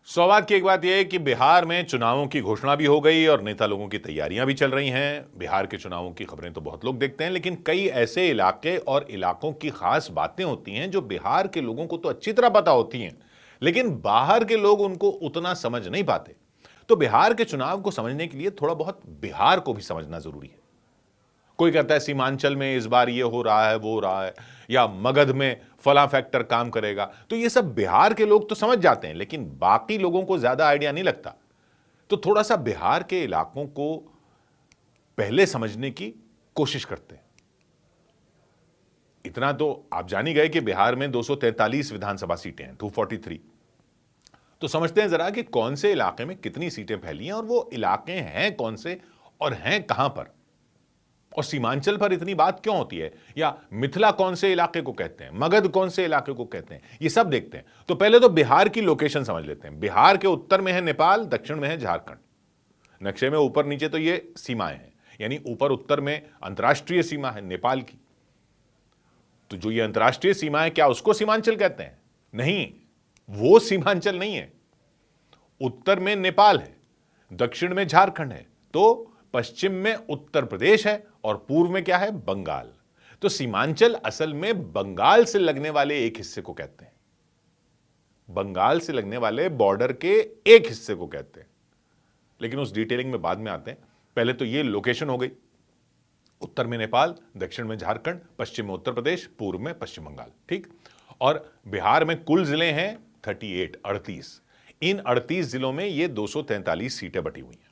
सौभाग्य की एक बात यह है कि बिहार में चुनावों की घोषणा भी हो गई और नेता लोगों की तैयारियां भी चल रही हैं। बिहार के चुनावों की खबरें तो बहुत लोग देखते हैं, लेकिन कई ऐसे इलाके और इलाकों की खास बातें होती हैं जो बिहार के लोगों को तो अच्छी तरह पता होती हैं, लेकिन बाहर के लोग उनको उतना समझ नहीं पाते। तो बिहार के चुनाव को समझने के लिए थोड़ा बहुत बिहार को भी समझना जरूरी है। कोई कहता है सीमांचल में इस बार ये हो रहा है, वो हो रहा है, या मगध में फला फैक्टर काम करेगा। तो ये सब बिहार के लोग तो समझ जाते हैं, लेकिन बाकी लोगों को ज्यादा आइडिया नहीं लगता। तो थोड़ा सा बिहार के इलाकों को पहले समझने की कोशिश करते हैं। इतना तो आप जान ही गए कि बिहार में 243 विधानसभा सीटें हैं, 243। तो समझते हैं जरा कि कौन से इलाके में कितनी सीटें फैली हैं और वो इलाके हैं कौन से और हैं कहां पर, और सीमांचल पर इतनी बात क्यों होती है, या मिथिला कौन से इलाके को कहते हैं, मगध कौन से इलाके को कहते हैं, ये सब देखते हैं। तो पहले तो बिहार की लोकेशन समझ लेते हैं। बिहार के उत्तर में है नेपाल, दक्षिण में है झारखंड। नक्शे में ऊपर नीचे तो ये सीमाएं हैं, यानी ऊपर उत्तर में अंतर्राष्ट्रीय सीमा है नेपाल की। तो जो ये अंतर्राष्ट्रीय सीमा है, क्या उसको सीमांचल कहते हैं? नहीं, वो सीमांचल नहीं है। उत्तर में नेपाल है, दक्षिण में झारखंड है, तो पश्चिम में उत्तर प्रदेश है और पूर्व में क्या है? बंगाल। तो सीमांचल असल में बंगाल से लगने वाले एक हिस्से को कहते हैं। बंगाल से लगने वाले बॉर्डर के एक हिस्से को कहते हैं, लेकिन उस डिटेलिंग में बाद में आते हैं। पहले तो ये लोकेशन हो गई, उत्तर में नेपाल, दक्षिण में झारखंड, पश्चिम में उत्तर प्रदेश, पूर्व में पश्चिम बंगाल। ठीक। और बिहार में कुल जिले हैं 38। इन 38 जिलों में ये 243 सीटें बटी हुई हैं।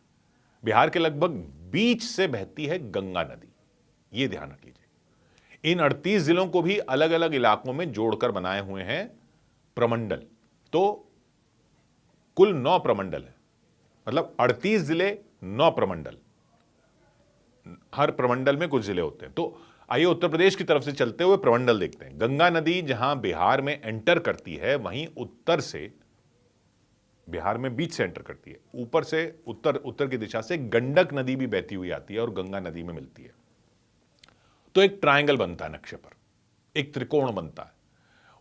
बिहार के लगभग बीच से बहती है गंगा नदी, यह ध्यान रख लीजिए। इन 38 जिलों को भी अलग अलग इलाकों में जोड़कर बनाए हुए हैं प्रमंडल। तो कुल 9 प्रमंडल है, मतलब 38 जिले, 9 प्रमंडल। हर प्रमंडल में कुछ जिले होते हैं। तो आइए उत्तर प्रदेश की तरफ से चलते हुए प्रमंडल देखते हैं। गंगा नदी जहां बिहार में एंटर करती है, वहीं उत्तर से, बिहार में बीच से एंटर करती है, ऊपर से उत्तर की दिशा से गंडक नदी भी बहती हुई आती है और गंगा नदी में मिलती है। तो एक ट्रायंगल बनता है नक्शे पर, एक त्रिकोण बनता है।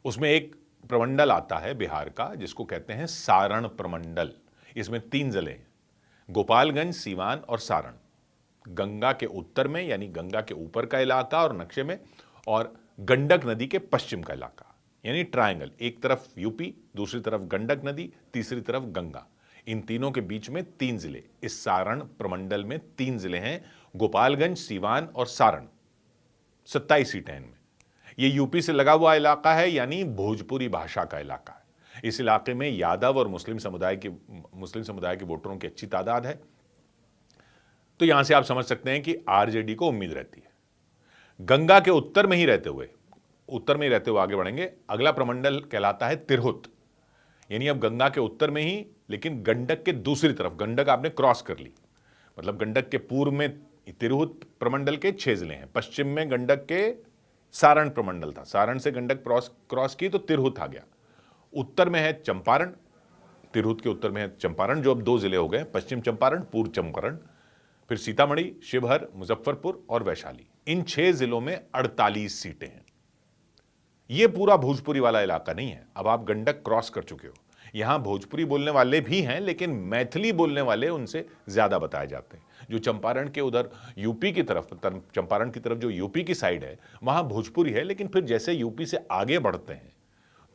उसमें एक प्रमंडल आता है बिहार का जिसको कहते हैं सारण प्रमंडल। इसमें 3 जिले हैं, गोपालगंज, सीवान और सारण। गंगा के उत्तर में, यानी गंगा के ऊपर का इलाका और नक्शे में, और गंडक नदी के पश्चिम का इलाका, यानी ट्रायंगल। एक तरफ यूपी, दूसरी तरफ गंडक नदी, तीसरी तरफ गंगा। इन तीनों के बीच में 3 जिले। इस सारण प्रमंडल में 3 जिले हैं, गोपालगंज, सीवान और सारण। 27 सीटें इनमें। यह यूपी से लगा हुआ इलाका है, यानी भोजपुरी भाषा का इलाका है। इस इलाके में यादव और मुस्लिम समुदाय के वोटरों की अच्छी तादाद है। तो यहां से आप समझ सकते हैं कि आरजेडी को उम्मीद रहती है। गंगा के उत्तर में ही रहते हुए आगे बढ़ेंगे। अगला प्रमंडल कहलाता है तिरहुत, यानी अब गंगा के उत्तर में ही, लेकिन गंडक के दूसरी तरफ। गंडक आपने क्रॉस कर ली, मतलब गंडक के पूर्व में तिरहुत प्रमंडल के 6 जिले हैं। पश्चिम में गंडक के सारण प्रमंडल था, सारण से गंडक क्रॉस की तो तिरहुत आ गया। उत्तर में है चंपारण, तिरहुत के उत्तर में है चंपारण, जो अब 2 जिले हो गए, पश्चिम चंपारण, पूर्व चंपारण। फिर सीतामढ़ी, शिवहर, मुजफ्फरपुर और वैशाली। इन 6 जिलों में 48 सीटें हैं। यह पूरा भोजपुरी वाला इलाका नहीं है। अब आप गंडक क्रॉस कर चुके हो। यहां भोजपुरी बोलने वाले भी हैं, लेकिन मैथिली बोलने वाले उनसे ज्यादा बताए जाते हैं। जो चंपारण के उधर यूपी की तरफ, चंपारण की तरफ जो यूपी की साइड है, वहां भोजपुरी है, लेकिन फिर जैसे यूपी से आगे बढ़ते हैं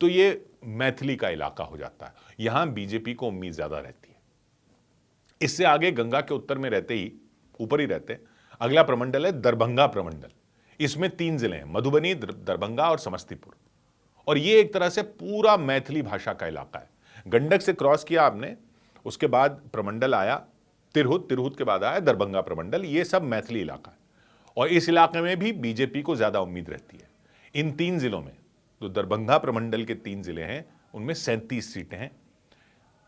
तो यह मैथिली का इलाका हो जाता है। यहां बीजेपी को उम्मीद ज्यादा रहती है। इससे आगे गंगा के उत्तर में रहते ही, ऊपर ही रहते हैं, अगला प्रमंडल है दरभंगा प्रमंडल। इसमें 3 जिले हैं, मधुबनी, दरभंगा और समस्तीपुर। और यह एक तरह से पूरा मैथिली भाषा का इलाका है। गंडक से क्रॉस किया आपने, उसके बाद प्रमंडल आया तिरहुत के बाद आया दरभंगा प्रमंडल। यह सब मैथिली इलाका है, और इस इलाके में भी बीजेपी को ज्यादा उम्मीद रहती है। इन 3 जिलों में, तो दरभंगा प्रमंडल के 3 जिले हैं, उनमें 37 सीटें हैं।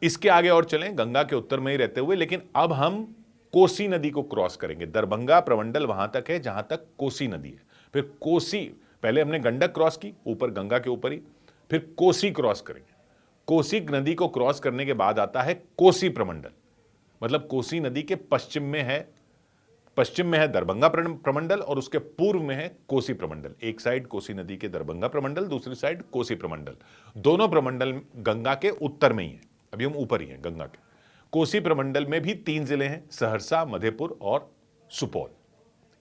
इसके आगे और चलें, गंगा के उत्तर में ही रहते हुए, लेकिन अब हम कोसी नदी को क्रॉस करेंगे। दरभंगा प्रमंडल वहां तक है जहां तक कोसी नदी है। फिर कोसी, पहले हमने गंडक क्रॉस की, ऊपर गंगा के ऊपर ही, फिर कोसी क्रॉस करेंगे। कोसी नदी को क्रॉस करने के बाद आता है कोसी प्रमंडल, मतलब कोसी नदी के पश्चिम में है दरभंगा प्रमंडल और उसके पूर्व में है कोसी प्रमंडल। एक साइड कोसी नदी के दरभंगा प्रमंडल, दूसरी साइड कोसी प्रमंडल। दोनों प्रमंडल गंगा के उत्तर में ही है, अभी हम ऊपर ही हैं गंगा के। कोसी प्रमंडल में भी 3 जिले हैं, सहरसा, मधेपुर और सुपौल।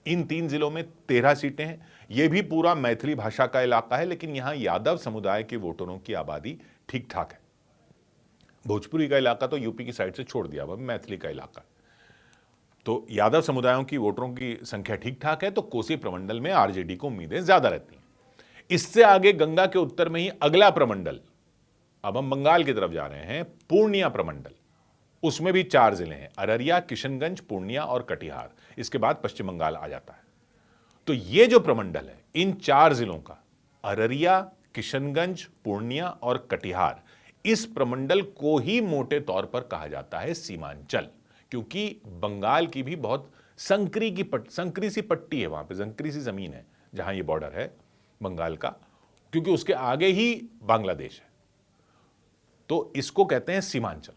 इन 3 जिलों में 13 सीटें हैं। यह भी पूरा मैथिली भाषा का इलाका है, लेकिन यहां यादव समुदाय के वोटरों की आबादी ठीक ठाक है। भोजपुरी का इलाका तो यूपी की साइड से छोड़ दिया, वह मैथिली का इलाका है। तो यादव समुदायों की वोटरों की संख्या ठीक ठाक है, तो कोसी प्रमंडल में आरजेडी को उम्मीदें ज्यादा रहती हैं। इससे आगे गंगा के उत्तर में ही अगला प्रमंडल, अब हम बंगाल की तरफ जा रहे हैं, पूर्णिया प्रमंडल। उसमें भी 4 जिले हैं, अररिया, किशनगंज, पूर्णिया और कटिहार। इसके बाद पश्चिम बंगाल आ जाता है। तो ये जो प्रमंडल है, इन 4 जिलों का, अररिया, किशनगंज, पूर्णिया और कटिहार, इस प्रमंडल को ही मोटे तौर पर कहा जाता है सीमांचल, क्योंकि बंगाल की भी बहुत संकरी सी पट्टी है, वहां पे संकरी सी जमीन है जहां ये बॉर्डर है बंगाल का, क्योंकि उसके आगे ही बांग्लादेश है। तो इसको कहते हैं सीमांचल।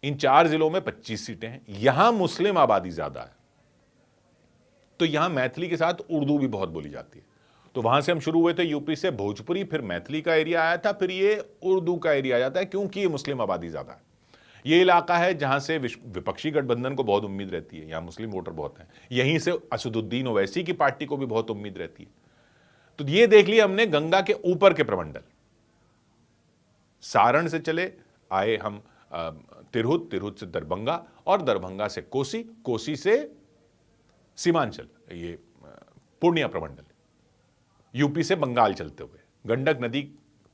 इन 4 जिलों में 25 सीटें हैं। यहां मुस्लिम आबादी ज्यादा है, तो यहां मैथिली के साथ उर्दू भी बहुत बोली जाती है। तो वहां से हम शुरू हुए थे यूपी से, भोजपुरी, फिर मैथिली का एरिया आया था, फिर ये उर्दू का एरिया आ जाता है, क्योंकि ये मुस्लिम आबादी ज्यादा है। ये इलाका है जहां से विपक्षी गठबंधन को बहुत उम्मीद रहती है, यहां मुस्लिम वोटर बहुत हैं। यहीं से असदुद्दीन ओवैसी की पार्टी को भी बहुत उम्मीद रहती है। तो ये देख लिया हमने गंगा के ऊपर के प्रमंडल। सारण से चले आए हम तिरहुत, तिरहुत से दरभंगा और दरभंगा से कोसी, कोसी से सीमांचल, ये पूर्णिया प्रमंडल, यूपी से बंगाल चलते हुए गंडक नदी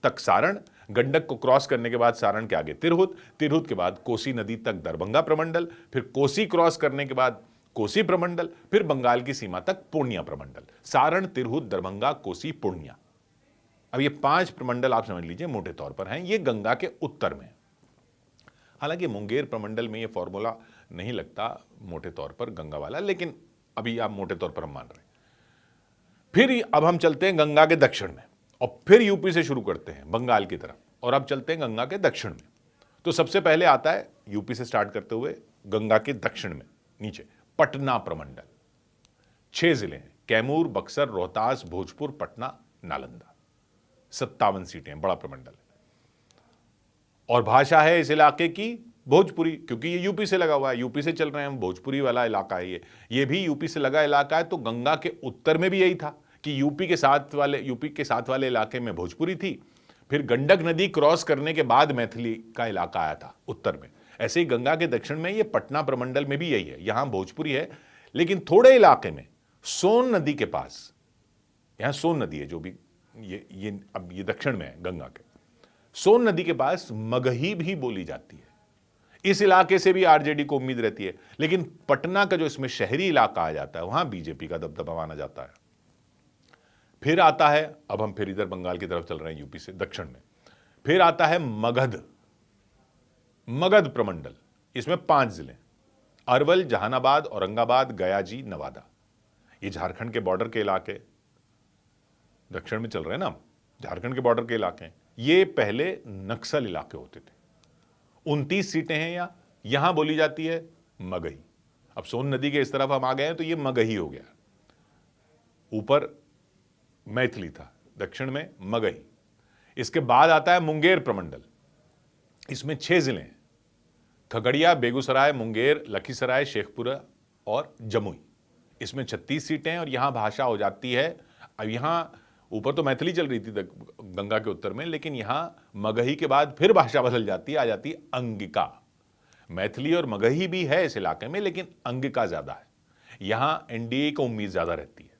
तक सारण, गंडक को क्रॉस करने के बाद सारण के आगे तिरहुत, तिरहुत के बाद कोसी नदी तक दरभंगा प्रमंडल, फिर कोसी क्रॉस करने के बाद कोसी प्रमंडल, फिर बंगाल की सीमा तक पूर्णिया प्रमंडल। सारण, तिरहुत, दरभंगा, कोसी, पूर्णिया। अब ये 5 प्रमंडल आप समझ लीजिए मोटे तौर पर हैं, ये गंगा के उत्तर में। हालांकि मुंगेर प्रमंडल में ये फॉर्मूला नहीं लगता मोटे तौर पर गंगा वाला, लेकिन अभी आप मोटे तौर पर हम मान रहे हैं। फिर अब हम चलते हैं गंगा के दक्षिण में, और फिर यूपी से शुरू करते हैं बंगाल की तरफ, और अब चलते हैं गंगा के दक्षिण में। तो सबसे पहले आता है यूपी से स्टार्ट करते हुए गंगा के दक्षिण में नीचे पटना प्रमंडल। 6 जिले हैं, कैमूर, बक्सर, रोहतास, भोजपुर, पटना, नालंदा। 57 सीटें, बड़ा प्रमंडल है। और भाषा है इस इलाके की भोजपुरी, क्योंकि ये यूपी से लगा हुआ है, यूपी से चल रहे हैं हम, भोजपुरी वाला इलाका है ये भी यूपी से लगा इलाका है। तो गंगा के उत्तर में भी यही था कि यूपी के साथ वाले इलाके में भोजपुरी थी, फिर गंडक नदी क्रॉस करने के बाद मैथिली का इलाका आया था उत्तर में। ऐसे ही गंगा के दक्षिण में ये पटना प्रमंडल में भी यही है, यहां भोजपुरी है, लेकिन थोड़े इलाके में सोन नदी के पास, यहां सोन नदी है जो भी अब ये दक्षिण में है गंगा के, सोन नदी के पास मगही भी बोली जाती है। इस इलाके से भी आरजेडी को उम्मीद रहती है, लेकिन पटना का जो इसमें शहरी इलाका आ जाता है, वहां बीजेपी का दबदबा माना जाता है। फिर आता है, अब हम फिर इधर बंगाल की तरफ चल रहे हैं यूपी से दक्षिण में, फिर आता है मगध प्रमंडल। इसमें 5 जिले, अरवल, जहानाबाद, औरंगाबाद, गयाजी, नवादा। ये झारखंड के बॉर्डर के इलाके, दक्षिण में चल रहे हैं ना, झारखंड के बॉर्डर के इलाके हैं। ये पहले नक्सल इलाके होते थे। 29 सीटें हैं, यहां बोली जाती है मगही। अब सोन नदी के इस तरफ हम आ गए हैं, तो ये मगही हो गया। ऊपर मैथिली था, दक्षिण में मगही। इसके बाद आता है मुंगेर प्रमंडल। इसमें 6 जिले हैं, खगड़िया, बेगूसराय, मुंगेर, लखीसराय, शेखपुरा और जमुई। इसमें 36 सीटें हैं, और यहां भाषा हो जाती है, अब यहां ऊपर तो मैथिली चल रही थी गंगा के उत्तर में, लेकिन यहां मगही के बाद फिर भाषा बदल जाती है, आ जाती है अंगिका। मैथिली और मगही भी है इस इलाके में, लेकिन अंगिका ज्यादा है। यहां एनडीए को उम्मीद ज्यादा रहती है।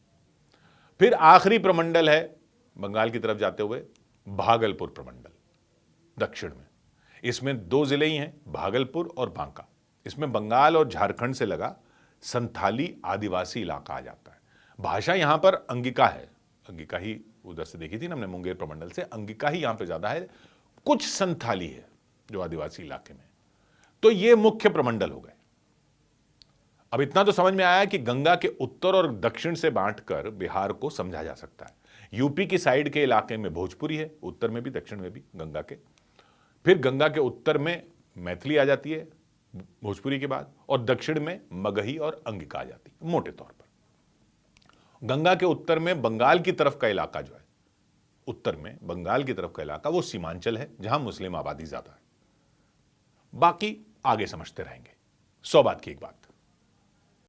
फिर आखिरी प्रमंडल है बंगाल की तरफ जाते हुए भागलपुर प्रमंडल, दक्षिण में। इसमें 2 जिले ही हैं, भागलपुर और बांका। इसमें बंगाल और झारखंड से लगा संथाली आदिवासी इलाका आ जाता है। भाषा यहां पर अंगिका है, अंगिका ही उधर से देखी थी ना हमने मुंगेर प्रमंडल से, अंगिका ही यहां पे ज्यादा है, कुछ संथाली है जो आदिवासी इलाके में। तो ये मुख्य प्रमंडल हो गए। अब इतना तो समझ में आया कि गंगा के उत्तर और दक्षिण से बांटकर बिहार को समझा जा सकता है। यूपी की साइड के इलाके में भोजपुरी है, उत्तर में भी दक्षिण में भी गंगा के। फिर गंगा के उत्तर में मैथिली आ जाती है भोजपुरी के बाद, और दक्षिण में मगही और अंगिका आ जाती है मोटे तौर पर। गंगा के उत्तर में बंगाल की तरफ का इलाका जो है, उत्तर में बंगाल की तरफ का इलाका, वो सीमांचल है, जहां मुस्लिम आबादी ज्यादा है। बाकी आगे समझते रहेंगे। 100 बात की एक बात।